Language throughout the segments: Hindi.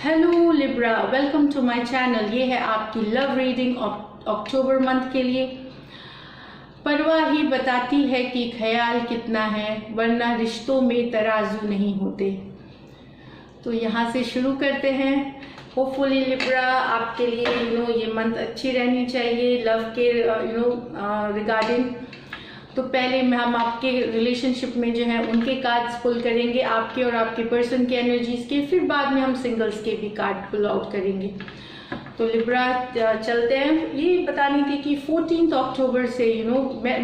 Hello Libra, welcome to my channel. ये है आपकी लव रीडिंग अक्टूबर मंथ के लिए। परवाह ही बताती है कि ख्याल कितना है, वरना रिश्तों में तराजू नहीं होते। तो यहाँ से शुरू करते हैं। होपफुली लिब्रा आपके लिए ये मंथ अच्छी रहनी चाहिए लव के रिगार्डिंग। तो पहले हम आपके रिलेशनशिप में जो है उनके कार्ड्स पुल करेंगे, आपके और आपके पर्सन के एनर्जीज के। फिर बाद में हम सिंगल्स के भी कार्ड पुल आउट करेंगे। तो लिब्रा चलते हैं। ये बतानी थी कि 14 अक्टूबर से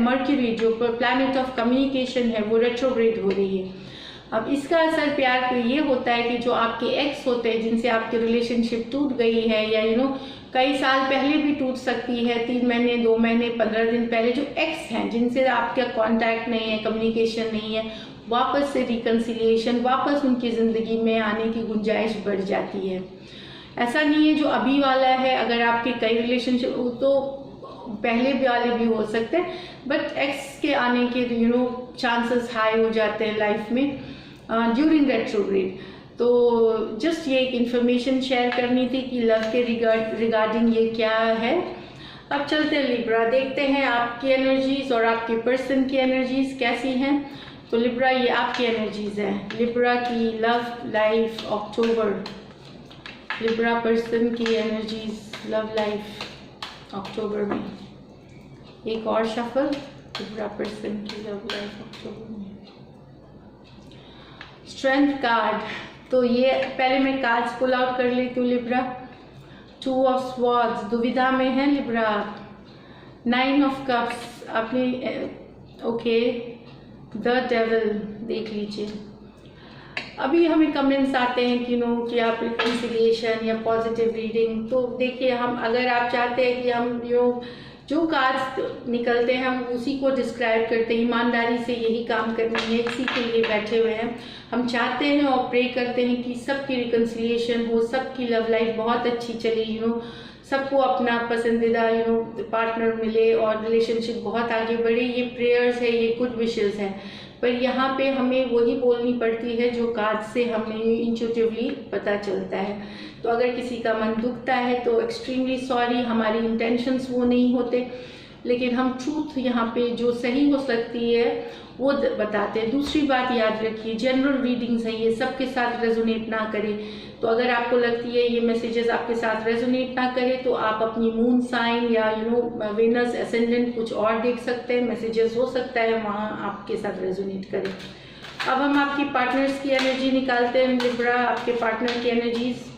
मर्क्यूरी जो प्लैनेट ऑफ कम्युनिकेशन है वो रेट्रोग्रेड हो रही है। अब इसका असर प्यार पे ये होता है कि जो आपके एक्स होते हैं जिनसे आपकी रिलेशनशिप टूट गई है या कई साल पहले भी टूट सकती है, 3 महीने 2 महीने 15 दिन पहले, जो एक्स हैं जिनसे आपका कांटेक्ट नहीं है, कम्युनिकेशन नहीं है, वापस से रिकन्सिलिएशन, वापस उनकी ज़िंदगी में आने की गुंजाइश बढ़ जाती है। ऐसा नहीं है जो अभी वाला है, अगर आपके कई रिलेशनशिप तो पहले वाले भी हो सकते हैं, बट एक्स के आने के चांसेस हाई हो जाते हैं लाइफ में ड्यूरिंग रेट्रोग्रेड। तो जस्ट ये एक इन्फॉर्मेशन शेयर करनी थी कि लव के रिगार्डिंग ये क्या है। अब चलते हैं लिब्रा, देखते हैं आपकी एनर्जीज और आपके पर्सन की एनर्जीज कैसी हैं। तो लिब्रा ये आपकी एनर्जीज हैं, लिब्रा की लव लाइफ अक्टूबर, लिब्रा पर्सन की एनर्जीज लव लाइफ अक्टूबर में। एक और शफल, लिब्रा पर्सन की लव लाइफ अक्टूबर में। स्ट्रेंथ कार्ड, तो ये पहले मैं कार्ड्स पुल आउट कर लेती हूँ लिब्रा। 2 ऑफ स्वॉर्ड्स, दुविधा में है लिब्रा। 9 ऑफ कप्स, आपने ओके, द डेविल देख लीजिए। अभी हमें कमेंट्स आते हैं कि आप रिकन्सिलिएशन या पॉजिटिव रीडिंग। तो देखिए, हम अगर आप चाहते हैं कि हम जो कार्ड्स निकलते हैं हम उसी को डिस्क्राइब करते हैं, ईमानदारी से यही काम करनी है, इसी के लिए बैठे हुए हैं। हम चाहते हैं और प्रे करते हैं कि सबकी रिकन्सिलिएशन हो, सबकी लव लाइफ बहुत अच्छी चले, सबको अपना पसंदीदा पार्टनर मिले और रिलेशनशिप बहुत आगे बढ़े। ये प्रेयर्स है, ये गुड विशेस है। पर यहाँ पे हमें वही बोलनी पड़ती है जो कार्ड से हमें इंट्यूटिवली पता चलता है। तो अगर किसी का मन दुखता है तो एक्सट्रीमली सॉरी, हमारी इंटेंशंस वो नहीं होते, लेकिन हम ट्रूथ यहाँ पे जो सही हो सकती है वो बताते हैं। दूसरी बात याद रखिए, जनरल रीडिंग्स है, ये सबके साथ रेजोनेट ना करें। तो अगर आपको लगती है ये मैसेजेस आपके साथ रेजोनेट ना करे तो आप अपनी मून साइन या वेनस एसेंडेंट कुछ और देख सकते हैं। मैसेजेस हो सकता है वहाँ आपके साथ रेजोनेट करें। अब हम आपकी पार्टनर्स की एनर्जी निकालते हैं लिब्रा, आपके पार्टनर की एनर्जीज।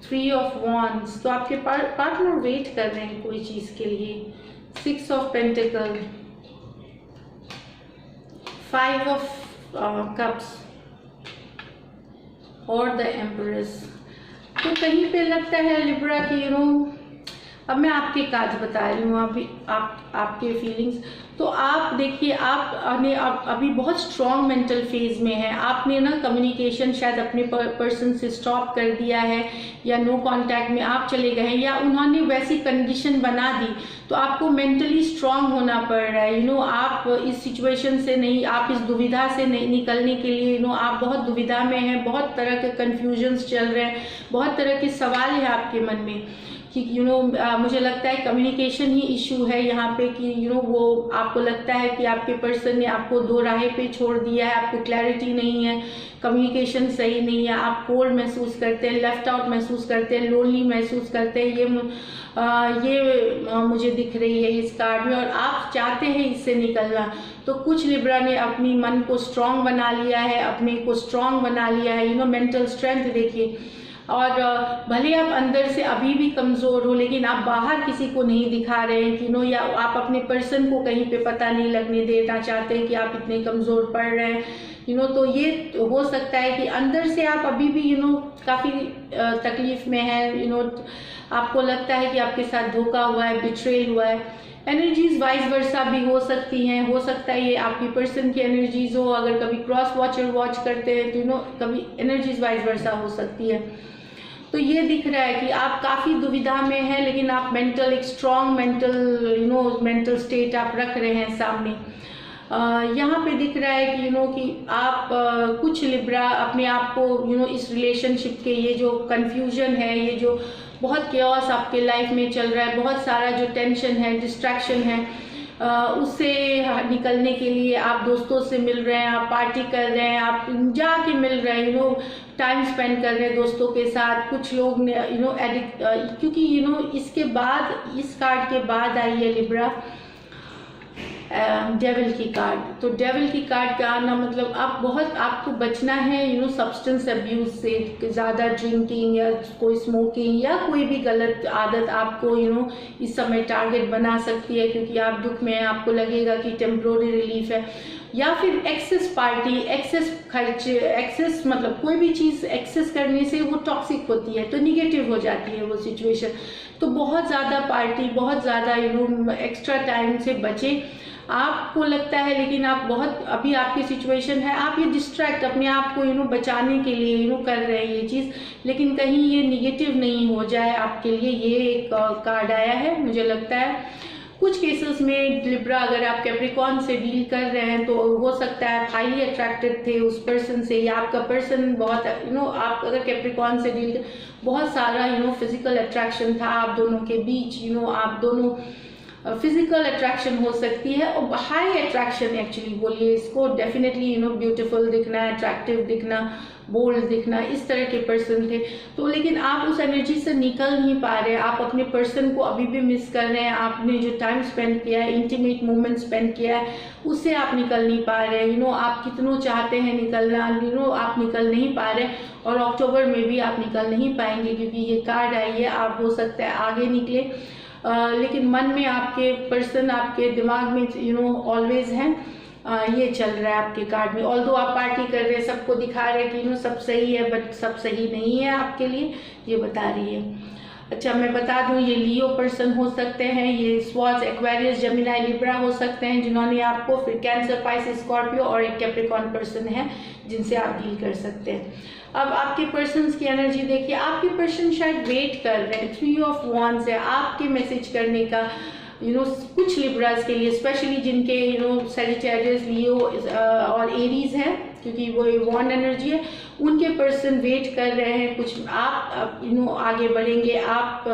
3 ऑफ वॉन्ड्स, तो आपके पार्टनर वेट कर रहे हैं कोई चीज़ के लिए। 6 ऑफ पेंटिकल, 5 ऑफ कप्स और द एम्प्रेस। तो कहीं पे लगता है लिब्रा की अब मैं आपके कार्ड्स बता रही हूँ, अभी आपके फीलिंग्स। तो आप देखिए, आप अभी बहुत स्ट्रॉन्ग मेंटल फेज में है। आपने कम्युनिकेशन शायद अपने पर्सन से स्टॉप कर दिया है या नो कांटेक्ट में आप चले गए हैं, या उन्होंने वैसी कंडीशन बना दी। तो आपको मेंटली स्ट्रांग होना पड़ रहा है। आप इस सिचुएशन से नहीं, आप इस दुविधा से नहीं निकलने के लिए आप बहुत दुविधा में हैं, बहुत तरह के कन्फ्यूजन्स चल रहे हैं, बहुत तरह के सवाल है आपके मन में कि मुझे लगता है कम्युनिकेशन ही इशू है यहाँ पे कि वो आपको लगता है कि आपके पर्सन ने आपको दो राहें पे छोड़ दिया है, आपको क्लैरिटी नहीं है, कम्युनिकेशन सही नहीं है, आप कोल्ड महसूस करते हैं, लेफ्ट आउट महसूस करते हैं, लोनली महसूस करते हैं। ये मुझे दिख रही है इस कार्ड में, और आप चाहते हैं इससे निकलना। तो कुछ लिब्रा ने अपनी मन को स्ट्रांग बना लिया है, अपने को स्ट्रांग बना लिया है, मेंटल स्ट्रेंथ देखिए। और भले आप अंदर से अभी भी कमज़ोर हो, लेकिन आप बाहर किसी को नहीं दिखा रहे हैं कि या आप अपने पर्सन को कहीं पे पता नहीं लगने देना चाहते हैं कि आप इतने कमज़ोर पड़ रहे हैं। तो ये हो सकता है कि अंदर से आप अभी भी काफ़ी तकलीफ़ में हैं। आपको लगता है कि आपके साथ धोखा हुआ है, बिट्रेल हुआ है। एनर्जीज वाइस वर्सा भी हो सकती हैं। हो सकता है ये आपकी पर्सन की एनर्जीज हो, अगर कभी क्रॉस वॉचर वॉच करते हैं तो कभी एनर्जीज वाइस वर्सा हो सकती है। तो ये दिख रहा है कि आप काफ़ी दुविधा में हैं, लेकिन आप एक स्ट्रॉन्ग मेंटल स्टेट आप रख रहे हैं सामने। यहाँ पे दिख रहा है कि कि आप कुछ लिब्रा अपने आप को इस रिलेशनशिप के ये जो कंफ्यूजन है, ये जो बहुत केओस आपके लाइफ में चल रहा है, बहुत सारा जो टेंशन है, डिस्ट्रैक्शन है, उससे निकलने के लिए आप दोस्तों से मिल रहे हैं, आप पार्टी कर रहे हैं, आप जाके मिल रहे हैं, टाइम स्पेंड कर रहे हैं दोस्तों के साथ। कुछ लोग ने एडिक्ट, क्योंकि इसके बाद, इस कार्ड के बाद आई है लिब्रा डेविल की कार्ड। तो डेविल की कार्ड का आना मतलब आपको बचना है सब्सटेंस अब्यूज से, ज़्यादा ड्रिंकिंग या कोई स्मोकिंग या कोई भी गलत आदत आपको इस समय टारगेट बना सकती है, क्योंकि आप दुख में हैं, आपको लगेगा कि टेम्प्रोरी रिलीफ है। या फिर एक्सेस पार्टी, एक्सेस खर्च, एक्सेस मतलब कोई भी चीज़ एक्सेस करने से वो टॉक्सिक होती है, तो निगेटिव हो जाती है वो सिचुएशन। तो बहुत ज़्यादा पार्टी, बहुत ज़्यादा एक्स्ट्रा टाइम से बचे। आपको लगता है लेकिन आप बहुत, अभी आपकी सिचुएशन है, आप ये डिस्ट्रैक्ट अपने आप को बचाने के लिए कर रहे हैं ये चीज़, लेकिन कहीं ये निगेटिव नहीं हो जाए आपके लिए। ये एक कार्ड आया है। मुझे लगता है कुछ केसेस में लिब्रा, अगर आप कैप्रिकॉर्न से डील कर रहे हैं तो हो सकता है आप हाईली अट्रैक्टेड थे उस पर्सन से, या आपका पर्सन बहुत आप अगर कैप्रिकॉर्न से डील कर, बहुत सारा फिजिकल अट्रैक्शन था आप दोनों के बीच, आप दोनों फिजिकल अट्रैक्शन हो सकती है, और हाई अट्रैक्शन एक्चुअली बोलिए इसको। डेफिनेटली ब्यूटीफुल दिखना, अट्रैक्टिव दिखना, बोल्ड दिखना, इस तरह के पर्सन थे। तो लेकिन आप उस एनर्जी से निकल नहीं पा रहे, आप अपने पर्सन को अभी भी मिस कर रहे हैं। आपने जो टाइम स्पेंड किया है, इंटीमेट मोमेंट स्पेंड किया है, उससे आप निकल नहीं पा रहे। आप कितनों चाहते हैं निकलना, आप निकल नहीं पा रहे, और अक्टूबर में भी आप निकल नहीं पाएंगे, क्योंकि ये कार्ड आई है। आप हो सकता है आगे निकले, लेकिन मन में आपके पर्सन, आपके दिमाग में ऑलवेज हैं। ये चल रहा है आपके कार्ड में। ऑल्दो आप पार्टी कर रहे हैं, सबको दिखा रहे हैं कि सब सही है, बट सब सही नहीं है आपके लिए, ये बता रही है। अच्छा, मैं बता दूं, ये लियो पर्सन हो सकते हैं, ये स्वार्ट्स, एक्वेरियस, जेमिनी, लिब्रा हो सकते हैं जिन्होंने आपको, फिर कैंसर, पाइसिस, स्कॉर्पियो, और एक कैप्रिकॉर्न पर्सन है जिनसे आप डील कर सकते हैं। अब आपके पर्सन्स की एनर्जी देखिए। आपके पर्सन शायद वेट कर रहे हैं, 3 ऑफ वांड्स है आपके मैसेज करने का। कुछ लिब्रास के लिए, स्पेशली जिनके सैजिटेरियस, लियो और एरीज है, क्योंकि वो वॉन्ड एनर्जी है, उनके पर्सन वेट कर रहे हैं। कुछ आप आगे बढ़ेंगे, आप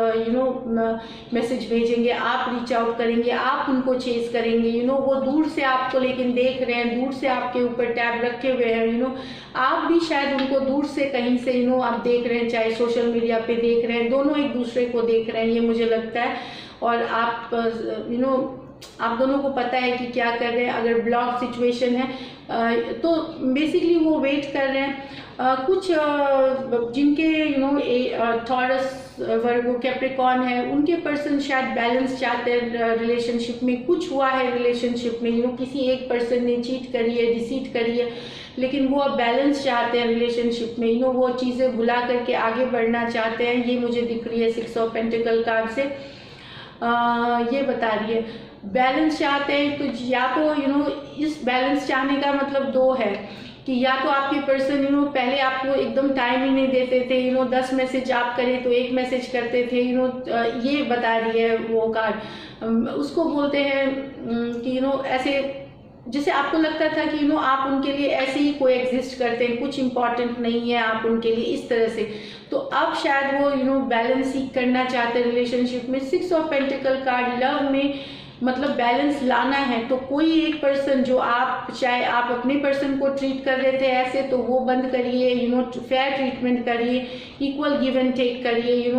मैसेज भेजेंगे, आप रीच आउट करेंगे, आप उनको चेस करेंगे। वो दूर से आपको लेकिन देख रहे हैं, दूर से आपके ऊपर टैब रखे हुए हैं। आप भी शायद उनको दूर से कहीं से आप देख रहे हैं, चाहे सोशल मीडिया पे देख रहे हैं, दोनों एक दूसरे को देख रहे हैं, ये मुझे लगता है। और आप आप दोनों को पता है कि क्या कर रहे हैं। अगर ब्लॉक सिचुएशन है तो बेसिकली वो वेट कर रहे हैं। कुछ जिनके टॉरस, वर्गो, कैप्रिकॉर्न है, उनके पर्सन शायद बैलेंस चाहते हैं रिलेशनशिप में। कुछ हुआ है रिलेशनशिप में, किसी एक पर्सन ने चीट करी है, डिसीट करी है, लेकिन वो अब बैलेंस चाहते हैं रिलेशनशिप में। वो चीज़ें भुला करके आगे बढ़ना चाहते हैं। ये मुझे दिख रही है 6 ऑफ पेंटिकल कार्ड से। ये बता रही है बैलेंस चाहते हैं। तो या तो इस बैलेंस चाहने का मतलब 2 है कि या तो आपके पर्सन पहले आपको एकदम टाइम ही नहीं देते थे, 10 मैसेज आप करें तो 1 मैसेज करते थे, ये बता रही है वो कार्ड। उसको बोलते हैं कि ऐसे जैसे आपको लगता था कि आप उनके लिए ऐसे ही कोई एग्जिस्ट करते हैं, कुछ इंपॉर्टेंट नहीं है आप उनके लिए, इस तरह से। तो अब शायद वो बैलेंस सीख करना चाहते हैं रिलेशनशिप में। 6 ऑफ पेंटिकल कार्ड, लव में मतलब बैलेंस लाना है। तो कोई एक पर्सन जो आप, चाहे आप अपने पर्सन को ट्रीट कर रहे थे ऐसे, तो वो बंद करिए, फेयर ट्रीटमेंट करिए, इक्वल गिव एंड टेक करिए।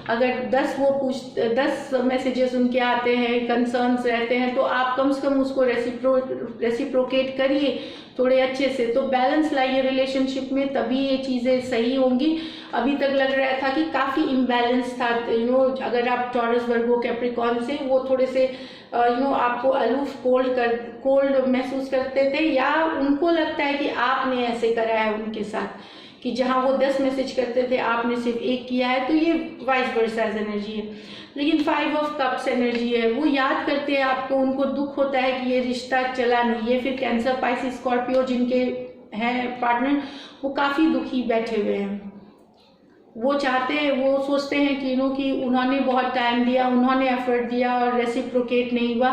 अगर 10 मैसेजेस उनके आते हैं, कंसर्न्स रहते हैं, तो आप कम से कम उसको रेसिप्रोकेट करिए थोड़े अच्छे से। तो बैलेंस लाइए रिलेशनशिप में, तभी ये चीज़ें सही होंगी। अभी तक लग रहा था कि काफ़ी इम्बैलेंस था। अगर आप टॉरस, वर्गो, कैप्रिकॉर्न से, वो थोड़े से आपको अलूफ, कोल्ड महसूस करते थे, या उनको लगता है कि आपने ऐसे करा है उनके साथ, कि जहाँ वो 10 मैसेज करते थे आपने सिर्फ 1 किया है। तो ये वाइस वर्सा एनर्जी है। लेकिन 5 ऑफ कप्स एनर्जी है, वो याद करते हैं आपको, उनको दुख होता है कि ये रिश्ता चला नहीं। ये फिर कैंसर, पाइसिस, स्कॉर्पियो जिनके हैं पार्टनर, वो काफ़ी दुखी बैठे हुए हैं। वो चाहते हैं, वो सोचते हैं कि कि उन्होंने बहुत टाइम दिया, उन्होंने एफर्ट दिया और रेसिप्रोकेट नहीं हुआ।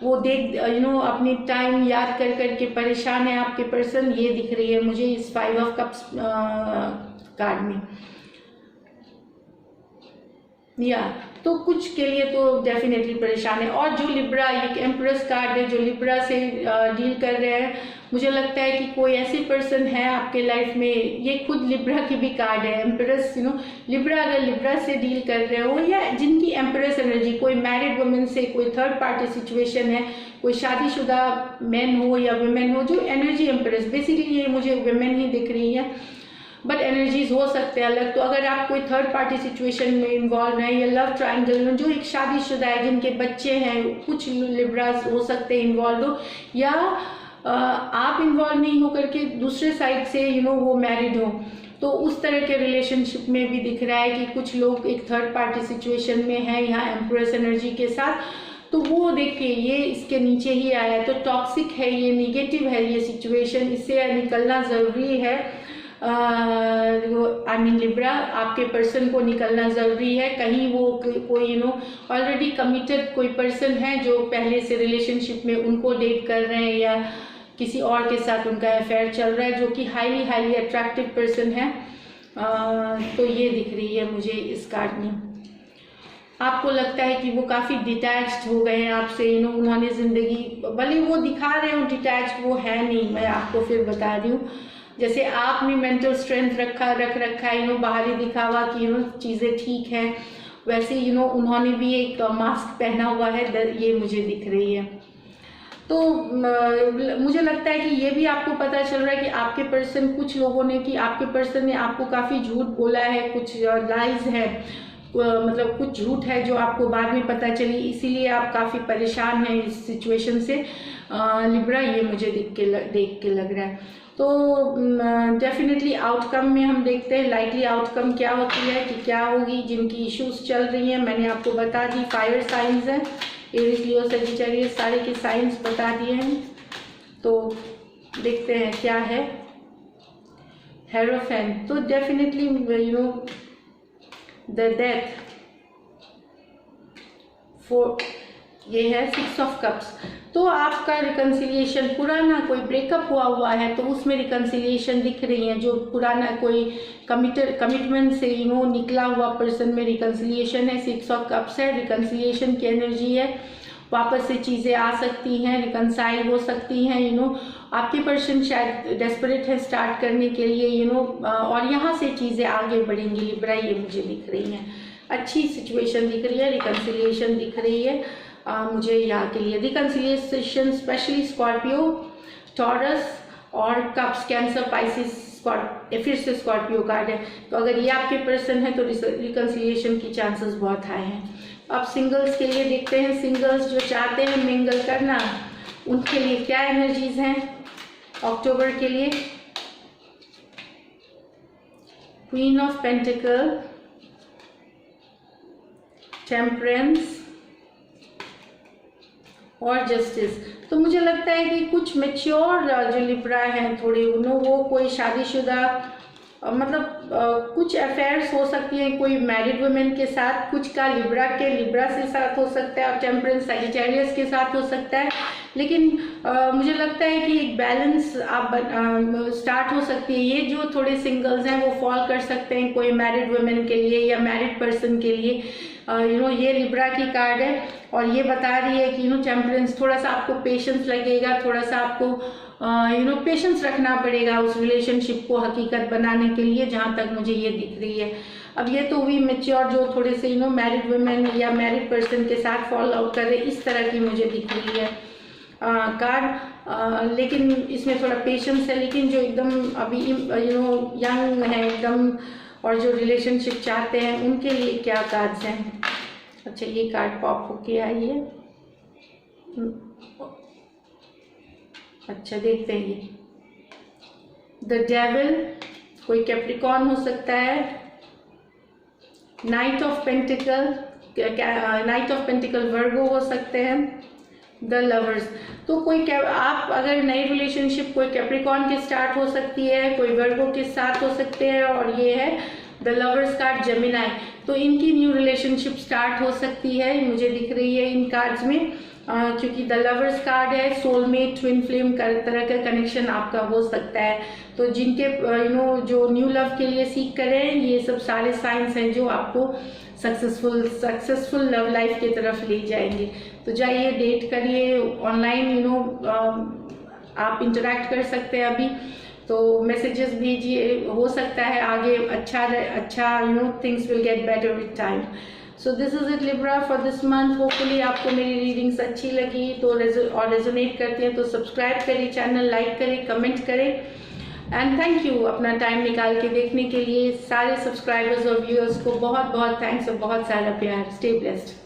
वो देख अपनी टाइम याद कर कर के परेशान है आपके पर्सन, ये दिख रही है मुझे इस 5 ऑफ कप्स कार्ड में। या तो कुछ के लिए तो डेफिनेटली परेशान है। और जो लिब्रा, ये एम्प्रेस कार्ड है, जो लिब्रा से डील कर रहे हैं, मुझे लगता है कि कोई ऐसी पर्सन है आपके लाइफ में, ये खुद लिब्रा की भी कार्ड है एम्प्रेस। लिब्रा, अगर लिब्रा से डील कर रहे हो या जिनकी एम्प्रेस एनर्जी, कोई मैरिड वुमेन से कोई थर्ड पार्टी सिचुएशन है, कोई शादीशुदा मैन हो या वुमेन हो, जो एनर्जी एम्प्रेस, बेसिकली ये मुझे वुमेन ही दिख रही है, बट एनर्जीज हो सकते हैं अलग। तो अगर आप कोई थर्ड पार्टी सिचुएशन में इन्वॉल्व हैं या लव ट्रायंगल में, जो एक शादीशुदा है, जिनके बच्चे हैं, कुछ लिब्रास हो सकते हैं इन्वॉल्व हो, या आप इन्वॉल्व नहीं हो करके दूसरे साइड से वो मैरिड हो, तो उस तरह के रिलेशनशिप में भी दिख रहा है कि कुछ लोग एक थर्ड पार्टी सिचुएशन में है यहाँ एम्प्रेस एनर्जी के साथ। तो वो देखिए, ये इसके नीचे ही आया है, तो टॉक्सिक है, ये निगेटिव है ये सिचुएशन, इससे निकलना ज़रूरी है। आई मीन लिब्रा, आपके पर्सन को निकलना ज़रूरी है। कहीं वो कोई ऑलरेडी कमिटेड कोई पर्सन है जो पहले से रिलेशनशिप में उनको डेट कर रहे हैं, या किसी और के साथ उनका अफेयर चल रहा है, जो कि हाईली अट्रैक्टिव पर्सन है। तो ये दिख रही है मुझे इस कार्ड में। आपको लगता है कि वो काफ़ी डिटैच्ड हो गए हैं आपसे, उन्होंने ज़िंदगी, भले वो दिखा रहे हो डिटैच्ड, वो है नहीं। मैं आपको फिर बता रही हूँ, जैसे आपने मेंटल स्ट्रेंथ रख रखा है, बाहरी दिखावा की चीज़ें ठीक है, वैसे उन्होंने भी एक मास्क पहना हुआ है, ये मुझे दिख रही है। तो मुझे लगता है कि ये भी आपको पता चल रहा है कि आपके पर्सन, कुछ लोगों ने, कि आपके पर्सन ने आपको काफ़ी झूठ बोला है, कुछ लाइज है, मतलब कुछ झूठ है जो आपको बाद में पता चली, इसीलिए आप काफ़ी परेशान हैं इस सिचुएशन से लिब्रा, ये मुझे देख के लग रहा है। तो डेफिनेटली आउटकम में हम देखते हैं लाइकली आउटकम क्या होती है, कि क्या होगी। जिनकी इश्यूज चल रही हैं मैंने आपको बता दी, फायर साइंस है, एरिस, लियो, सजिटेरियस, सारे के साइंस बता दिए हैं। तो देखते हैं क्या है। हेरोफेंट, तो डेफिनेटली द डेथ, for ये है 6 ऑफ कप्स। तो आपका रिकन्सिलिएशन, पुराना कोई ब्रेकअप हुआ है तो उसमें रिकन्सिलिएशन दिख रही है, जो पुराना कोई कमिटमेंट से निकला हुआ पर्सन में रिकन्सिलिएशन है। 6 ऑफ कप्स है, रिकन्सिलिएशन की एनर्जी है, वापस से चीज़ें आ सकती हैं, रिकन्साइल हो सकती हैं। आपके पर्सन शायद डेस्परेट है स्टार्ट करने के लिए, और यहाँ से चीज़ें आगे बढ़ेंगी लिब्रा, ये मुझे दिख रही हैं। अच्छी सिचुएशन दिख रही है, रिकन्सिलिएशन दिख रही है मुझे यहाँ के लिए। रिकन्सिलिएशन स्पेशली स्कॉर्पियो, टॉरस और कप्स, कैंसर, पाइसिस, फिर से स्कॉर्पियो कार्ड है। तो अगर ये आपके पर्सन है तो रिकन्सिलिएशन की चांसेस बहुत हाई हैं। अब सिंगल्स के लिए देखते हैं, सिंगल्स जो चाहते हैं मिंगल करना, उनके लिए क्या एनर्जीज हैं अक्टूबर के लिए। क्वीन ऑफ पेंटिकल, टेम्परेंस और जस्टिस। तो मुझे लगता है कि कुछ मेच्योर जो लिब्रा हैं थोड़े, वो कोई शादीशुदा, मतलब कुछ अफेयर्स हो सकती हैं कोई मैरिड वुमेन के साथ, कुछ का लिब्रा से साथ हो सकता है, और टेम्परेंस सजिटेरियस के साथ हो सकता है। लेकिन मुझे लगता है कि एक बैलेंस आप स्टार्ट हो सकती है। ये जो थोड़े सिंगल्स हैं वो फॉल कर सकते हैं कोई मैरिड वुमेन के लिए या मैरिड पर्सन के लिए। ये लिब्रा की कार्ड है और ये बता रही है कि टेम्परेंस, थोड़ा सा आपको पेशेंस लगेगा, थोड़ा सा आपको पेशेंस रखना पड़ेगा उस रिलेशनशिप को हकीकत बनाने के लिए, जहाँ तक मुझे ये दिख रही है। अब ये तो हुई मेच्योर, जो थोड़े से मैरिड वुमेन या मैरिड पर्सन के साथ फॉल आउट कर रहे, इस तरह की मुझे दिख रही है कार्ड। लेकिन इसमें थोड़ा पेशेंस है। लेकिन जो एकदम अभी यंग है एकदम, और जो रिलेशनशिप चाहते हैं, उनके लिए क्या कार्ड्स हैं। अच्छा, ये कार्ड पॉप होके आई है। अच्छा, देखते हैं ये द डेविल, कोई कैप्रिकॉर्न हो सकता है। नाइट ऑफ पेंटिकल वर्गो हो सकते हैं। द लवर्स, तो कोई आप अगर नई रिलेशनशिप कोई कैप्रिकॉर्न के स्टार्ट हो सकती है, कोई वर्गो के साथ हो सकते हैं, और ये है द लवर्स कार्ड जेमिनाई, तो इनकी न्यू रिलेशनशिप स्टार्ट हो सकती है, मुझे दिख रही है इन कार्ड्स में, क्योंकि द लवर्स कार्ड है, सोलमेट ट्विन फ्लेम तरह का कनेक्शन आपका हो सकता है। तो जिनके जो न्यू लव के लिए सीख कर रहे हैं, ये सब सारे साइंस हैं जो आपको सक्सेसफुल लव लाइफ की तरफ ले जाएंगे। तो जाइए डेट करिए, ऑनलाइन आप इंटरेक्ट कर सकते हैं अभी, तो मैसेजेस भेजिए, हो सकता है आगे अच्छा things will get better with time. So this is it Libra for this month. Hopefully आपको मेरी रीडिंग्स अच्छी लगी तो और रेजोनेट करती हैं तो सब्सक्राइब करें, चैनल लाइक करें, कमेंट करें, एंड थैंक यू अपना टाइम निकाल के देखने के लिए। सारे सब्सक्राइबर्स और व्यूअर्स को बहुत बहुत थैंक्स और बहुत सारा प्यार। Stay blessed.